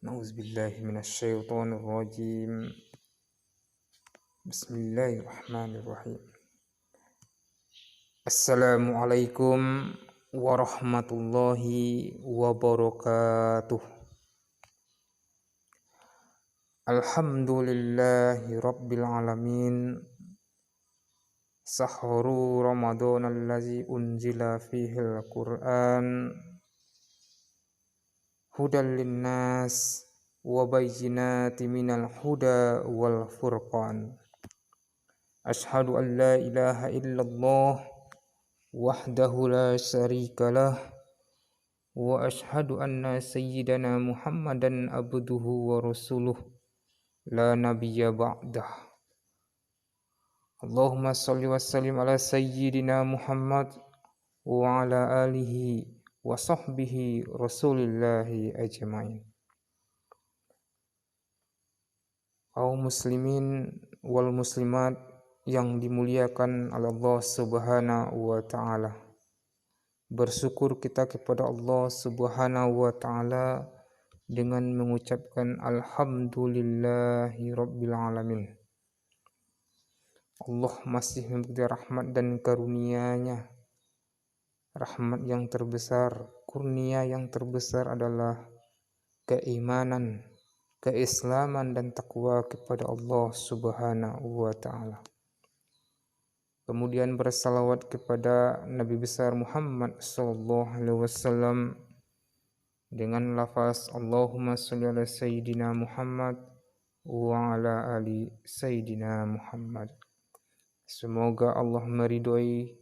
A'udzubillahi minasyaitonirrajim. Bismillahirrahmanirrahim. Assalamualaikum warahmatullahi wabarakatuh. Alhamdulillahi rabbil alamin. Sahru Ramadan allazi unzila fihil Qur'an hudal linnas wa bayyinatin minal huda wal furqan. Asyhadu an la ilaha illallah wahdahu la syarikalah wa asyhadu anna sayyidana Muhammadan abduhu wa rasuluh la nabiyya ba'dah. Allahumma shalli wa sallim ala sayyidina Muhammad wa ala alihi wa sahbihi rasulillahi ajmain. Kaum muslimin wal muslimat yang dimuliakan oleh Allah Subhanahu wa taala. Bersyukur kita kepada Allah Subhanahu wa taala dengan mengucapkan alhamdulillahi rabbil alamin. Allah masih memberi rahmat dan karunia-Nya. Rahmat yang terbesar, kurnia yang terbesar adalah keimanan, keislaman dan takwa kepada Allah Subhanahu wa taala. Kemudian bersalawat kepada Nabi besar Muhammad sallallahu alaihi wasallam dengan lafaz Allahumma shalli ala sayyidina Muhammad wa ala ali sayyidina Muhammad. Semoga Allah meridhoi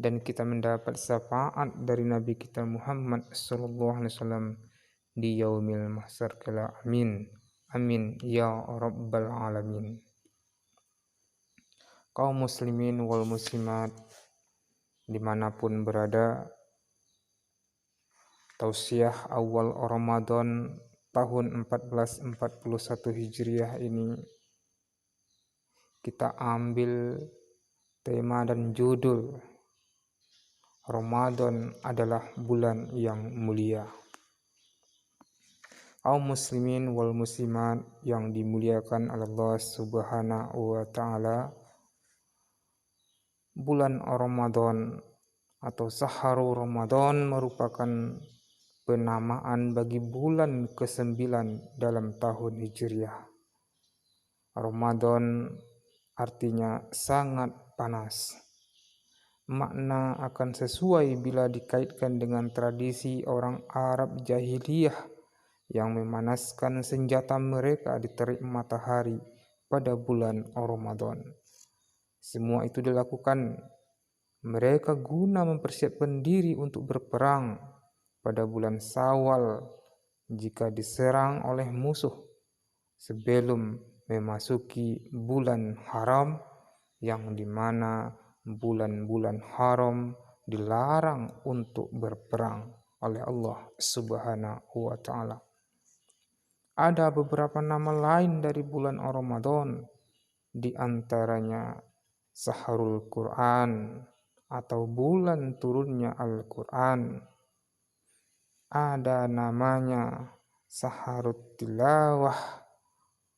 dan kita mendapat syafaat dari Nabi kita Muhammad sallallahu alaihi wasallam di yaumil mahsyar kala. Amin. Amin ya rabbal alamin. Kaum muslimin wal muslimat dimanapun berada, tausiah awal Ramadan tahun 1441 Hijriah ini kita ambil tema dan judul Ramadan adalah bulan yang mulia. Kaum muslimin wal muslimat yang dimuliakan oleh Allah Subhanahu wa taala, bulan Ramadan atau Sahru Ramadan merupakan penamaan bagi bulan ke-9 dalam tahun Hijriah. Ramadan artinya sangat panas. Makna akan sesuai bila dikaitkan dengan tradisi orang Arab jahiliyah yang memanaskan senjata mereka di terik matahari pada bulan Ramadan. Semua itu dilakukan mereka guna mempersiapkan diri untuk berperang pada bulan Syawal jika diserang oleh musuh sebelum memasuki bulan haram, yang dimana bulan-bulan haram dilarang untuk berperang oleh Allah Subhanahu wa taala. Ada beberapa nama lain dari bulan Ramadan, di antaranya Sahrul Quran atau bulan turunnya Al-Quran. Ada namanya Sahrut Tilawah,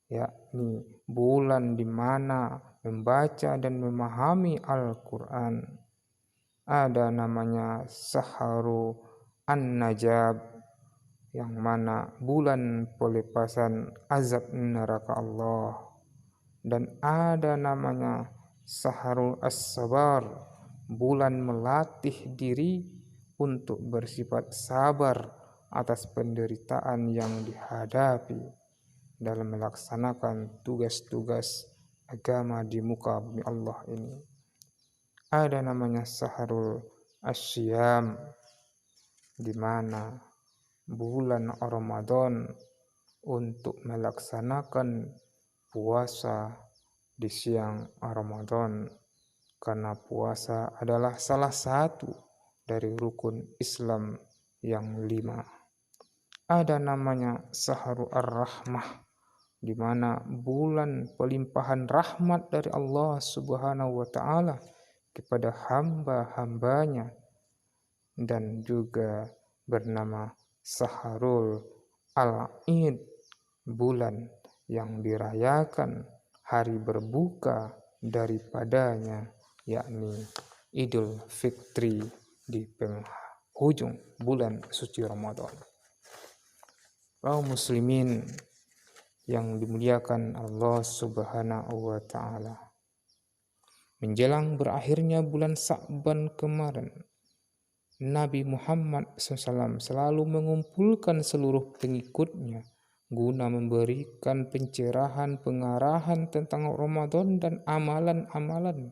yakni bulan di mana membaca dan memahami Al-Quran. Ada namanya Sahru An-Najab, yang mana bulan pelepasan azab neraka Allah. Dan ada namanya Sahrul As-Sabar, bulan melatih diri untuk bersifat sabar atas penderitaan yang dihadapi dalam melaksanakan tugas-tugas agama di muka bumi Allah ini. Ada namanya Sahrul Asyam, di mana bulan Ramadan untuk melaksanakan puasa di siang Ramadan, karena puasa adalah salah satu dari rukun Islam yang 5. Ada namanya Sahru Ar-Rahmah, di mana bulan pelimpahan rahmat dari Allah Subhanahu wa taala kepada hamba-hambanya, dan juga bernama Sahrul Al-Id, bulan yang dirayakan hari berbuka daripadanya, yakni Idul Fitri di penghujung bulan suci Ramadan. Kaum muslimin yang dimuliakan Allah Subhanahu wa Ta'ala, menjelang berakhirnya bulan Sa'ban kemarin, Nabi Muhammad SAW selalu mengumpulkan seluruh pengikutnya guna memberikan pencerahan, pengarahan tentang Ramadan dan amalan-amalan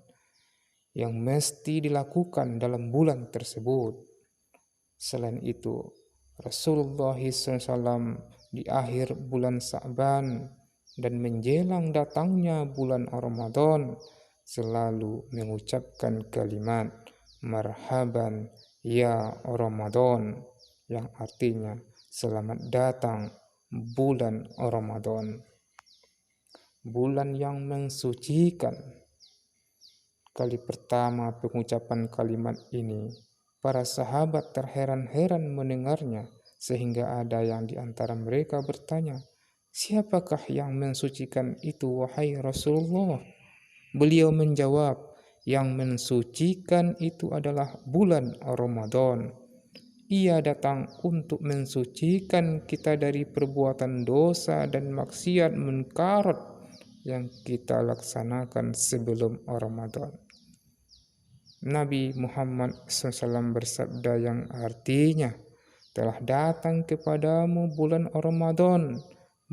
yang mesti dilakukan dalam bulan tersebut. Selain itu, Rasulullah SAW di akhir bulan Sa'ban dan menjelang datangnya bulan Ramadan selalu mengucapkan kalimat marhaban ya Ramadan, yang artinya selamat datang bulan Ramadan, bulan yang mensucikan. Kali pertama pengucapan kalimat ini, para sahabat terheran-heran mendengarnya, sehingga ada yang di antara mereka bertanya, "Siapakah yang mensucikan itu, wahai Rasulullah?" Beliau menjawab, "Yang mensucikan itu adalah bulan Ramadan. Ia datang untuk mensucikan kita dari perbuatan dosa dan maksiat munkarat yang kita laksanakan sebelum Ramadan." Nabi Muhammad SAW bersabda yang artinya, "Telah datang kepadamu bulan Ramadan,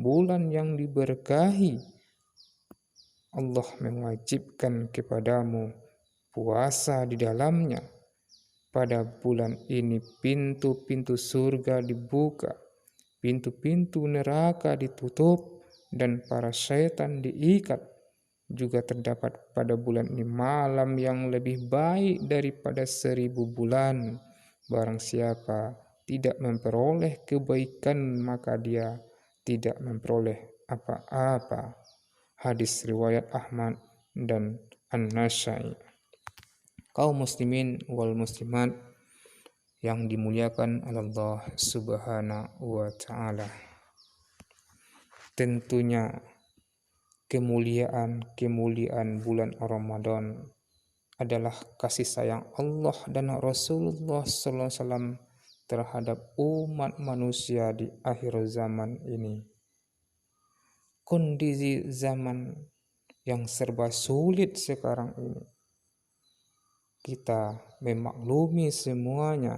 bulan yang diberkahi. Allah mewajibkan kepadamu puasa di dalamnya. Pada bulan ini pintu-pintu surga dibuka, pintu-pintu neraka ditutup, dan para syaitan diikat. Juga terdapat pada bulan ini malam yang lebih baik daripada 1000 bulan. Barang siapa tidak memperoleh kebaikan, maka dia tidak memperoleh apa-apa." Hadis riwayat Ahmad dan An-Nasai. Kaum muslimin wal muslimat yang dimuliakan Allah Subhanahu wa Ta'ala, tentunya kemuliaan bulan Ramadan adalah kasih sayang Allah dan Rasulullah SAW terhadap umat manusia di akhir zaman ini. Kondisi zaman yang serba sulit sekarang ini, kita memaklumi semuanya,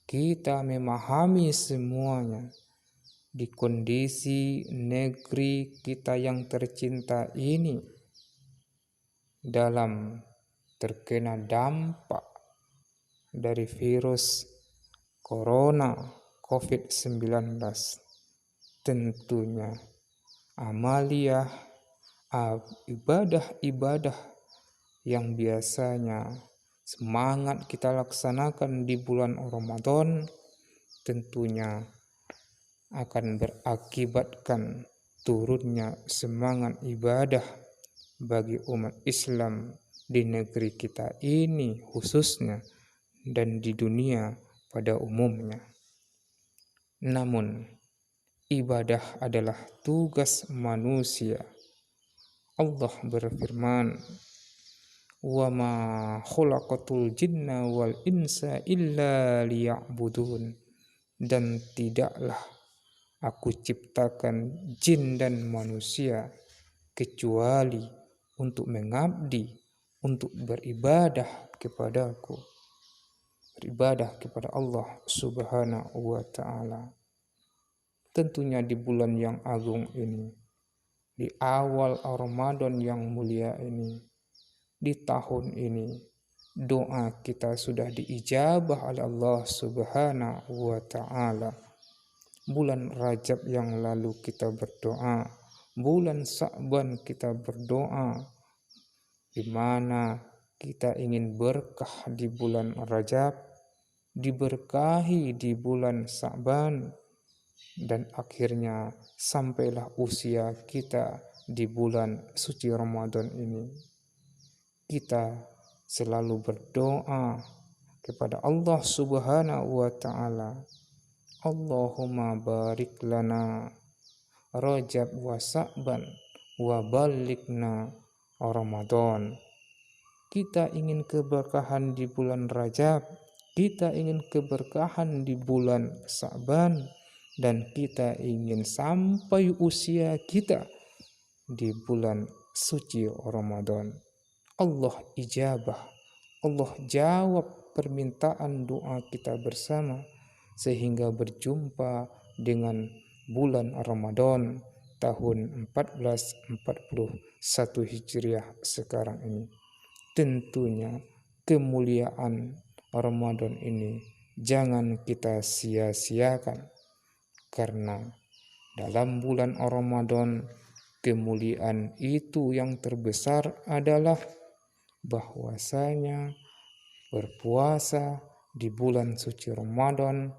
kita memahami semuanya. Di kondisi negeri kita yang tercinta ini dalam terkena dampak dari virus corona COVID-19, tentunya amaliyah, ibadah-ibadah yang biasanya semangat kita laksanakan di bulan Ramadan tentunya akan berakibatkan turunnya semangat ibadah bagi umat Islam di negeri kita ini khususnya dan di dunia pada umumnya. Namun, ibadah adalah tugas manusia. Allah berfirman, "Wa ma khalaqatul jinna wal insa illa liya'budun." Dan tidaklah Aku ciptakan jin dan manusia kecuali untuk mengabdi, untuk beribadah kepadaku, beribadah kepada Allah Subhanahu wa Ta'ala. Tentunya di bulan yang agung ini, di awal Ramadan yang mulia ini, di tahun ini, doa kita sudah diijabah oleh Allah Subhanahu wa Ta'ala. Bulan Rajab yang lalu kita berdoa, bulan Sa'ban kita berdoa, di mana kita ingin berkah di bulan Rajab, diberkahi di bulan Sa'ban, dan akhirnya sampailah usia kita di bulan suci Ramadan ini. Kita selalu berdoa kepada Allah Subhanahu wa Ta'ala, Allahumma barik lana Rajab wa Sa'ban wa balikna Ramadan. Kita ingin keberkahan di bulan Rajab, kita ingin keberkahan di bulan Sa'ban, dan kita ingin sampai usia kita di bulan suci Ramadan. Allah ijabah, Allah jawab permintaan doa kita bersama sehingga berjumpa dengan bulan Ramadan tahun 1441 Hijriah sekarang ini. Tentunya kemuliaan Ramadan ini jangan kita sia-siakan, karena dalam bulan Ramadan kemuliaan itu yang terbesar adalah bahwasanya berpuasa di bulan suci Ramadan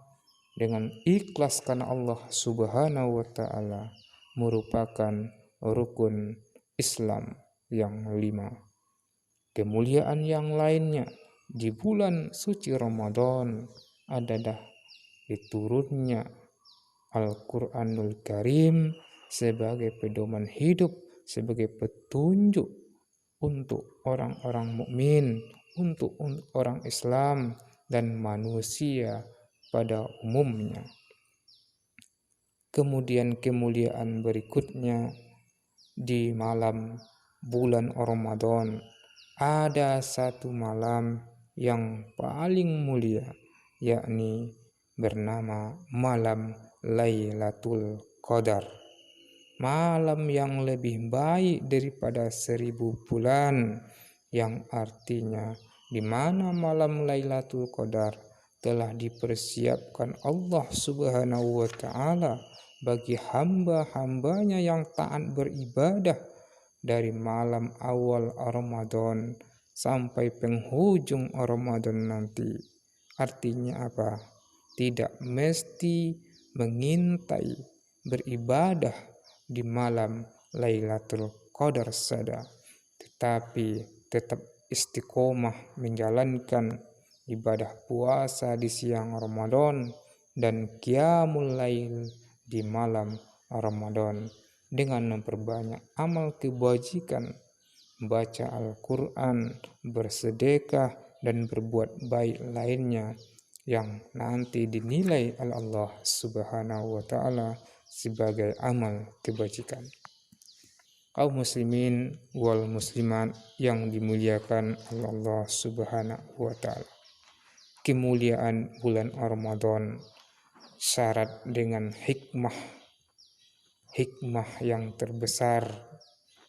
dengan ikhlas karena Allah Subhanahu wa taala merupakan rukun Islam yang 5. Kemuliaan yang lainnya di bulan suci Ramadan adalah diturunnya Al-Quranul Karim sebagai pedoman hidup, sebagai petunjuk untuk orang-orang mukmin, untuk orang Islam dan manusia pada umumnya. Kemudian kemuliaan berikutnya di malam bulan Ramadan, ada satu malam yang paling mulia, yakni bernama malam Lailatul Qadar. Malam yang lebih baik daripada 1000 bulan, yang artinya di mana malam Lailatul Qadar telah dipersiapkan Allah Subhanahu wa taala bagi hamba-hambanya yang taat beribadah dari malam awal Ramadan sampai penghujung Ramadan nanti. Artinya apa? Tidak mesti mengintai beribadah di malam Lailatul Qadar saja, tetapi tetap istiqomah menjalankan ibadah puasa di siang Ramadan dan qiyamul lail di malam Ramadan dengan memperbanyak amal kebajikan, baca Al-Quran, bersedekah, dan berbuat baik lainnya yang nanti dinilai oleh Allah Subhanahu wa taala sebagai amal kebajikan. Kaum muslimin wal muslimat yang dimuliakan oleh Allah Subhanahu wa taala. Kemuliaan bulan Ramadan syarat dengan hikmah yang terbesar,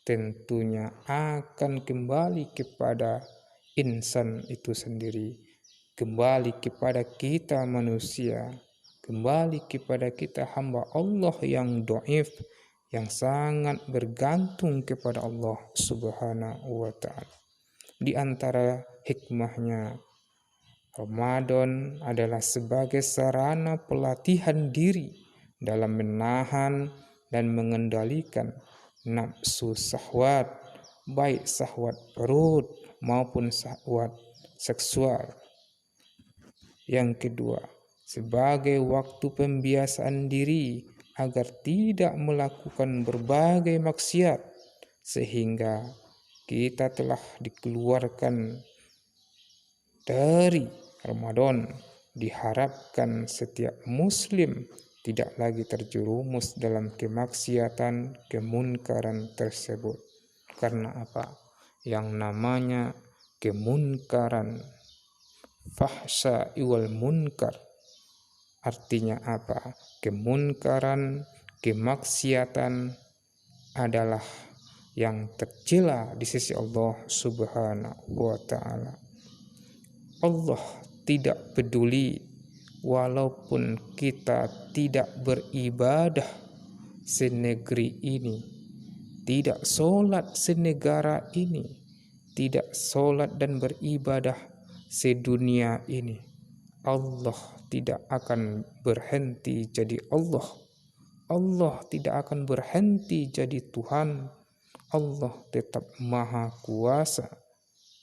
tentunya akan kembali kepada insan itu sendiri, kembali kepada kita manusia, kembali kepada kita hamba Allah yang dhaif, yang sangat bergantung kepada Allah Subhanahu wa taala. Di antara hikmahnya, Ramadan adalah sebagai sarana pelatihan diri dalam menahan dan mengendalikan nafsu syahwat, baik syahwat perut maupun syahwat seksual. Yang kedua, sebagai waktu pembiasaan diri agar tidak melakukan berbagai maksiat, sehingga kita telah dikeluarkan dari Ramadan. Diharapkan setiap muslim tidak lagi terjerumus dalam kemaksiatan, kemunkaran tersebut. Karena apa? Yang namanya kemunkaran, fahsya wal munkar, artinya apa? Kemunkaran, kemaksiatan adalah yang tercela di sisi Allah Subhanahu wa taala. Allah tidak peduli walaupun kita tidak beribadah senegeri ini, tidak sholat senegara ini, tidak sholat dan beribadah sedunia ini, Allah tidak akan berhenti jadi Allah. Allah tidak akan berhenti jadi Tuhan. Allah tetap maha kuasa.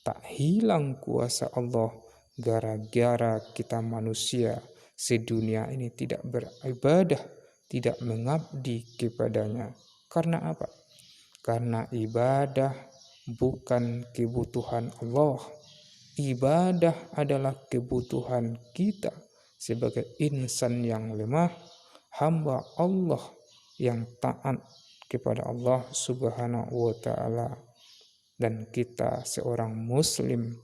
Tak hilang kuasa Allah gara-gara kita manusia sedunia ini tidak beribadah tidak mengabdi kepadanya. Karena apa? Karena ibadah bukan kebutuhan Allah. Ibadah adalah kebutuhan kita sebagai insan yang lemah, hamba Allah yang taat kepada Allah Subhanahu wa taala. Dan kita seorang muslim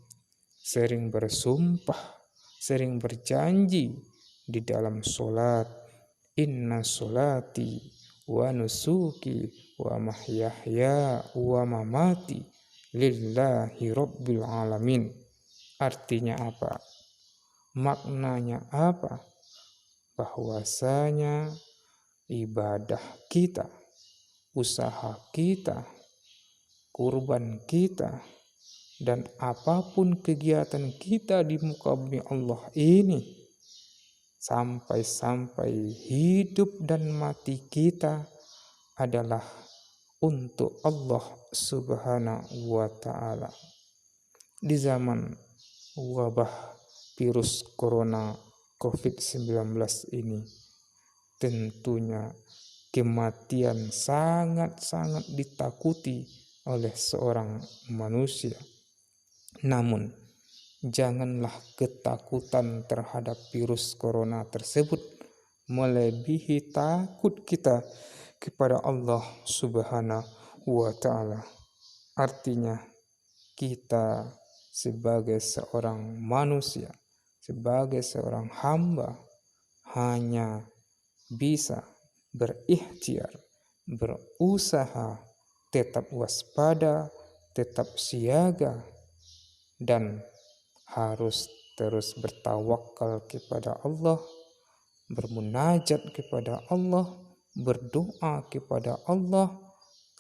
sering bersumpah, sering berjanji di dalam solat, inna solati wa nusuki wa mahyaya wa mamati lillahi rabbil alamin. Artinya apa? Maknanya apa? Bahwasanya ibadah kita, usaha kita, kurban kita, dan apapun kegiatan kita di muka bumi Allah ini, sampai-sampai hidup dan mati kita adalah untuk Allah Subhanahu wa ta'ala. Di zaman wabah virus corona COVID-19 ini, tentunya kematian sangat-sangat ditakuti oleh seorang manusia. Namun, janganlah ketakutan terhadap virus corona tersebut melebihi takut kita kepada Allah Subhanahu wa ta'ala. Artinya, kita sebagai seorang manusia, sebagai seorang hamba, hanya bisa berikhtiar, berusaha, tetap waspada, tetap siaga, dan harus terus bertawakal kepada Allah, bermunajat kepada Allah, berdoa kepada Allah,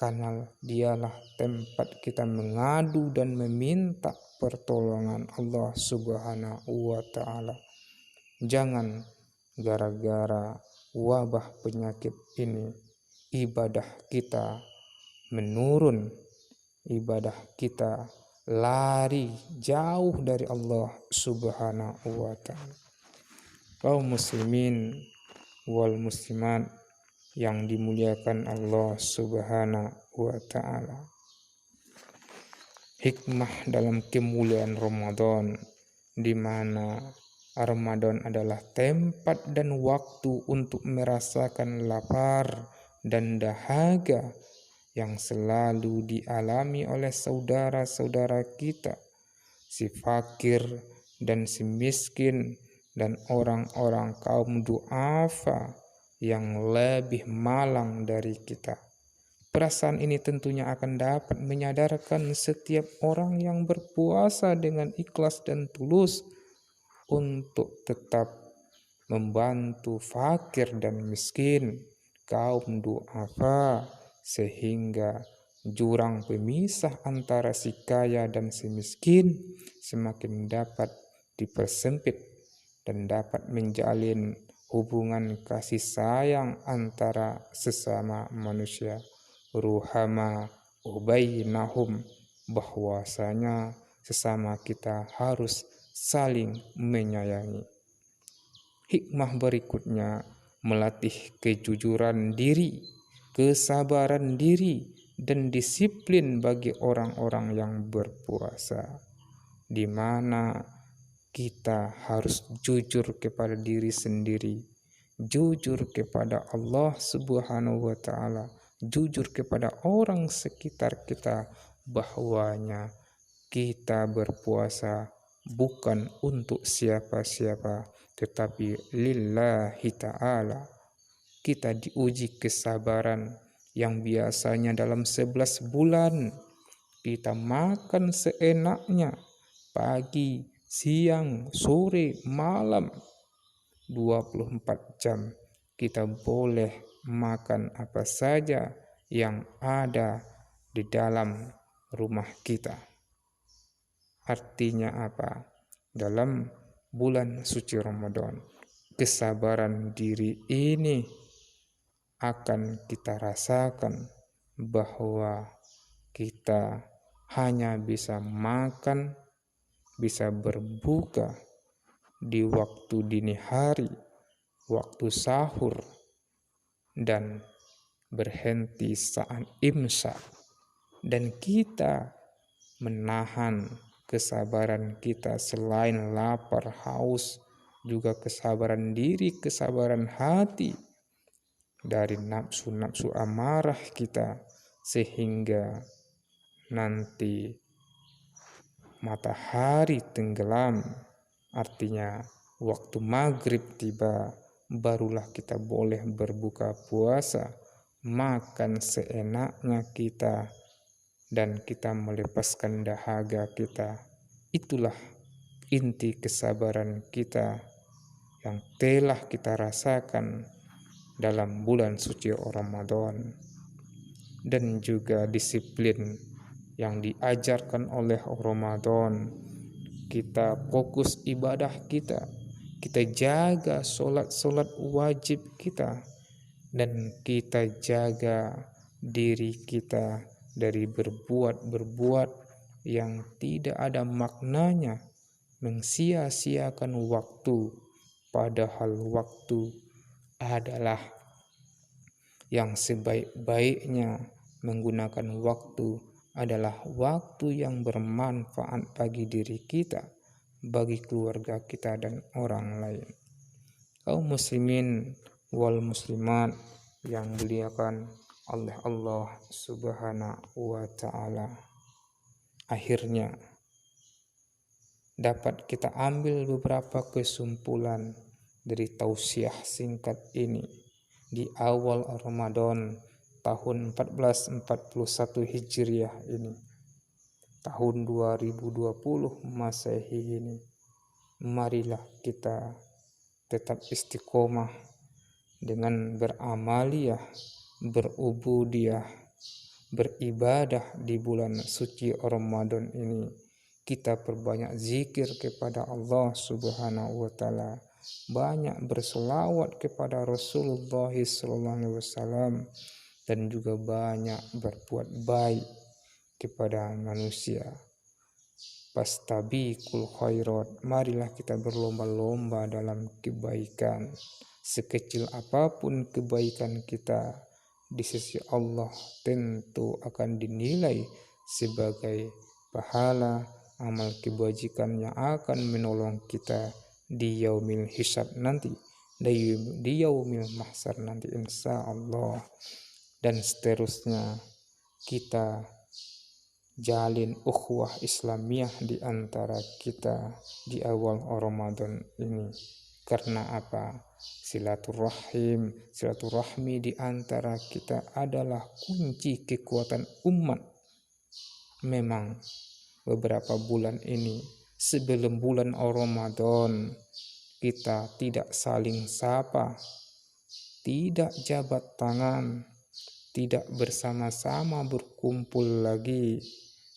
karena dialah tempat kita mengadu dan meminta pertolongan Allah Subhanahu wa ta'ala. Jangan gara-gara wabah penyakit ini ibadah kita menurun, ibadah kita lari jauh dari Allah Subhanahu wa ta'ala. Kaum muslimin wal muslimat yang dimuliakan Allah Subhanahu wa ta'ala. Hikmah dalam kemuliaan Ramadan, di mana Ramadan adalah tempat dan waktu untuk merasakan lapar dan dahaga yang selalu dialami oleh saudara-saudara kita, si fakir dan si miskin, dan orang-orang kaum du'afa yang lebih malang dari kita. Perasaan ini tentunya akan dapat menyadarkan setiap orang yang berpuasa dengan ikhlas dan tulus untuk tetap membantu fakir dan miskin, kaum du'afa, sehingga jurang pemisah antara si kaya dan si miskin semakin dapat dipersempit dan dapat menjalin hubungan kasih sayang antara sesama manusia. Ruhama ubainahum, bahwasanya sesama kita harus saling menyayangi. Hikmah berikutnya, melatih kejujuran diri, kesabaran diri, dan disiplin bagi orang-orang yang berpuasa, di mana kita harus jujur kepada diri sendiri, jujur kepada Allah Subhanahu wa ta'ala, jujur kepada orang sekitar kita, bahwanya kita berpuasa bukan untuk siapa-siapa, tetapi lillahi ta'ala. Kita diuji kesabaran yang biasanya dalam 11 bulan kita makan seenaknya, pagi, siang, sore, malam, 24 jam kita boleh makan apa saja yang ada di dalam rumah kita. Artinya apa? Dalam bulan suci Ramadan, kesabaran diri ini akan kita rasakan, bahwa kita hanya bisa makan, bisa berbuka di waktu dini hari, waktu sahur, dan berhenti saat imsak, dan kita menahan kesabaran kita selain lapar, haus, juga kesabaran diri, kesabaran hati dari nafsu-nafsu amarah kita, sehingga nanti matahari tenggelam, artinya waktu maghrib tiba, barulah kita boleh berbuka puasa, makan seenaknya kita, dan kita melepaskan dahaga kita. Itulah inti kesabaran kita yang telah kita rasakan dalam bulan suci Ramadan, dan juga disiplin yang diajarkan oleh Ramadan. Kita fokus ibadah kita jaga solat wajib kita, dan kita jaga diri kita dari berbuat yang tidak ada maknanya, mensia-siakan waktu, padahal waktu adalah yang sebaik-baiknya. Menggunakan waktu adalah waktu yang bermanfaat bagi diri kita, bagi keluarga kita, dan orang lain. Kaum muslimin wal muslimat yang dimuliakan oleh Allah Subhanahu wa ta'ala, akhirnya dapat kita ambil beberapa kesimpulan dari tausiah singkat ini di awal Ramadan tahun 1441 Hijriah ini, tahun 2020 Masehi ini. Marilah kita tetap istiqomah dengan beramaliyah, berubudiyah, beribadah di bulan suci Ramadan ini. Kita perbanyak zikir kepada Allah Subhanahu wa ta'ala, banyak berselawat kepada Rasulullah SAW, dan juga banyak berbuat baik kepada manusia. Fastabiqul khairat, marilah kita berlomba-lomba dalam kebaikan. Sekecil apapun kebaikan kita, di sisi Allah tentu akan dinilai sebagai pahala amal kebajikan yang akan menolong kita di yaumil hisab nanti, di yaumil mahsyar nanti, insya Allah. Dan seterusnya kita jalin ukhuwah Islamiyah di antara kita di awal Ramadan ini. Karena apa? Silaturahmi di antara kita adalah kunci kekuatan umat. Memang beberapa bulan ini sebelum bulan Ramadan kita tidak saling sapa, tidak jabat tangan, tidak bersama-sama berkumpul lagi,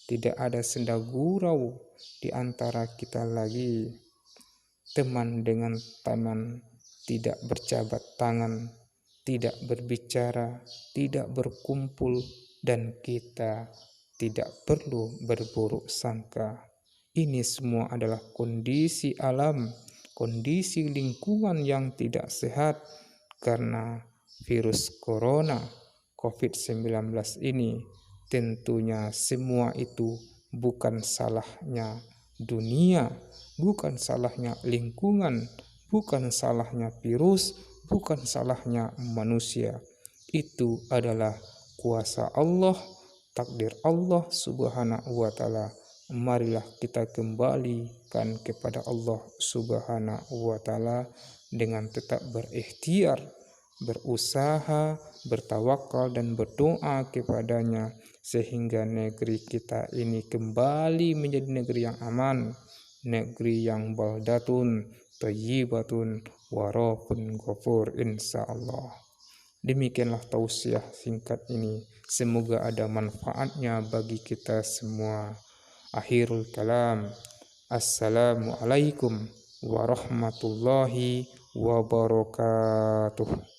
tidak ada senda gurau di antara kita lagi. Teman dengan teman tidak berjabat tangan, tidak berbicara, tidak berkumpul, dan kita tidak perlu berburuk sangka. Ini semua adalah kondisi alam, kondisi lingkungan yang tidak sehat karena virus corona COVID-19 ini. Tentunya semua itu bukan salahnya dunia, bukan salahnya lingkungan, bukan salahnya virus, bukan salahnya manusia. Itu adalah kuasa Allah, takdir Allah Subhanahu wa ta'ala. Marilah kita kembalikan kepada Allah Subhanahu wa ta'ala dengan tetap berikhtiar, berusaha, bertawakal, dan berdoa kepadanya, sehingga negeri kita ini kembali menjadi negeri yang aman, negeri yang baldatun thayyibatun warafun ghafur, insyaallah. Demikianlah tausiah singkat ini, semoga ada manfaatnya bagi kita semua. Akhirul kalam, assalamualaikum warahmatullahi wabarakatuh.